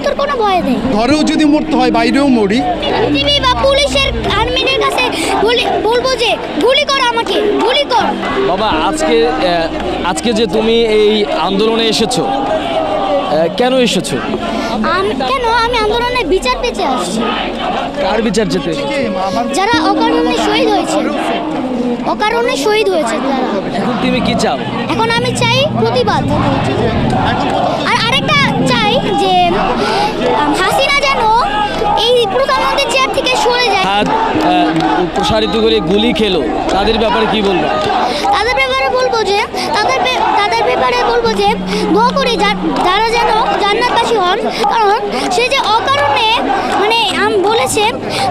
মৃত্যুর কোনো ভয় নেই। ঘরেও যদি মরতে হয় বাইরেও মরি। টিভি বা পুলিশের আর্মিদের কাছে বলবো যে গুলি কর, আমাকে গুলি কর। বাবা আজকে যে তুমি এই আন্দোলনে এসেছো, কেন এসেছো? কেন আমি আন্দোলনের বিচার পেতে আসছি। কার বিচার যেতে? যারা অকারণে শহীদ হয়েছে, অকারণে শহীদ হয়েছে যারা। এখন তুমি কি চাও? এখন আমি চাই প্রতিবাদ। আর আরেকটা চাই যে হাসিনা যেন এই প্রধানমন্ত্রীর চেয়ার থেকে সরে যায়। হাত প্রসারিত করে গুলি খেলো, তাদের ব্যাপারে কি বলবো? তাদের ব্যাপারে বলবো যে তাদের ব্যাপারে বলবো যে দোয়া করি যারা যেন জান্নাতবাসী হন। কারণ সে যে অকারণে মানে বলেছে,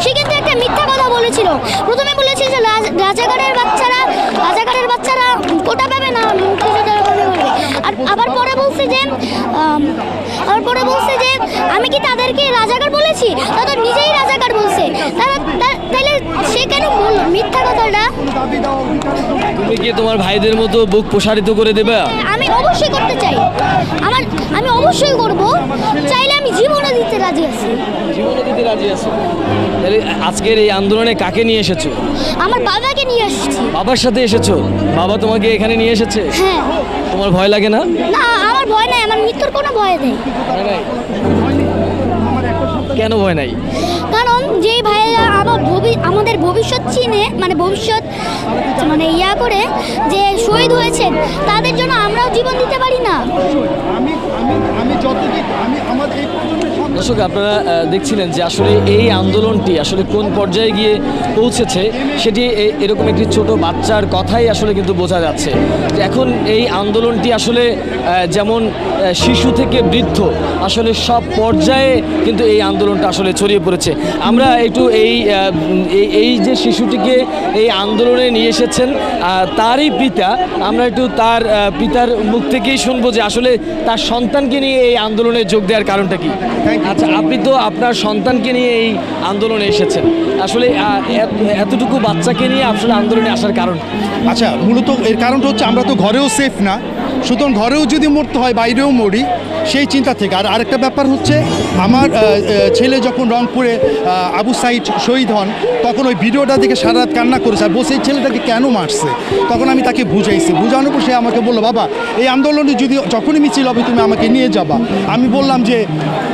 সে কিন্তু একটা মিথ্যা কথা বলেছিল। প্রথমে বলেছিল যে রাজাকারের বাচ্চারা কোটা পাবে না, মুক্তিযোদ্ধারা পাবে। আর আবার পরে বলছে যে আমি কি তাদেরকে রাজাকার বলেছি? তারা নিজেই রাজাকার বলছে। তাহলে সে কেন বলল মিথ্যা কথাটা? তুমি কি তোমার ভাইদের মতো বুক প্রসারিত করে দেবে? আমি অবশ্যই করতে চাই। আমি অবশ্যই করব, চাইলে আমি জীবনও দিতে রাজি আছি। জীবনে দিতে রাজি আছো? তাহলে আজকের এই আন্দোলনে কাকে নিয়ে এসেছো? আমার বাবাকে নিয়ে এসেছি। বাবার সাথে এসেছো? বাবা তোমাকে এখানে নিয়ে এসেছে? হ্যাঁ। তোমার ভয় লাগে না? না, আমার ভয় নাই, আমার মৃত্যুর কোনো ভয় নেই। কেন ভয় নাই? কারণ যেই ভাইয়েরা আমাদের ভবিষ্যৎ চিনে, মানে ইয়া করে যে শহীদ হয়েছেন, তাদের জন্য আমরাও জীবন দিতে পারি না। দর্শক, আপনারা দেখছিলেন যে আসলে এই আন্দোলনটি আসলে কোন পর্যায়ে গিয়ে পৌঁছেছে, সেটি এরকম একটি ছোট বাচ্চার কথাই আসলে কিন্তু বোঝা যাচ্ছে যে এখন এই আন্দোলনটি আসলে যেমন শিশু থেকে বৃদ্ধ আসলে সব পর্যায়ে কিন্তু এই আন্দোলনটা আসলে ছড়িয়ে পড়েছে। আমরা একটু এই যে শিশুটিকে এই আন্দোলনে নিয়ে এসেছেন তারই পিতা, আমরা একটু তার পিতার মুখ থেকেই শুনবো যে আসলে তার সন্তানকে নিয়ে এই আন্দোলনে যোগ দেওয়ার কারণটা কি। আচ্ছা, আপনি তো আপনার সন্তানকে নিয়ে এই আন্দোলনে এসেছেন, আসলে এতটুকু বাচ্চাকে নিয়ে আসলে আন্দোলনে আসার কারণ? আচ্ছা, মূলত এর কারণটা হচ্ছে আমরা তো ঘরেও সেফ না, সুতরাং ঘরেও যদি মরতে হয় বাইরেও মরি, সেই চিন্তা থেকে। আর আরেকটা ব্যাপার হচ্ছে, আমার ছেলে যখন রংপুরে আবু সাইদ শহীদ হন, তখন ওই ভিডিওটা দেখে সারা রাত কান্না করেছে আর বসে এই ছেলেটাকে কেন মারছে। তখন আমি তাকে বুঝাইছি, বুঝানোর পর সে আমাকে বললো, বাবা এই আন্দোলনে যদি যখনই মিছিল হবে তুমি আমাকে নিয়ে যাবা। আমি বললাম যে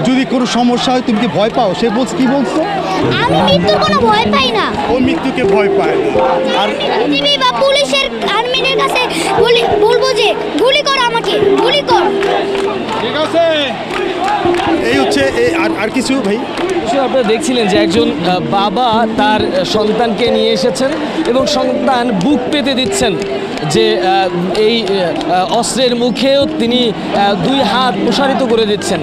যদি কোনো সমস্যা হয় তুমি কি ভয় পাও? সে বলছে, কি বলছো? আমি মৃত্যুর কোনো ভয় পাই না। ও মৃত্যুকে ভয় পায় না। আর টিভি বা পুলিশের আর্মিদের কাছে বলবো যে গুলি কর, আমাকে গুলি কর। ঠিক আছে, এই হচ্ছে আর কিছু ভাই? আপনারা দেখছিলেন যে একজন বাবা তার সন্তানকে নিয়ে এসেছেন এবং সন্তান বুক পেতে দিচ্ছেন যে এই অস্ত্রের মুখেও তিনি দুই হাত প্রসারিত করে দিচ্ছেন।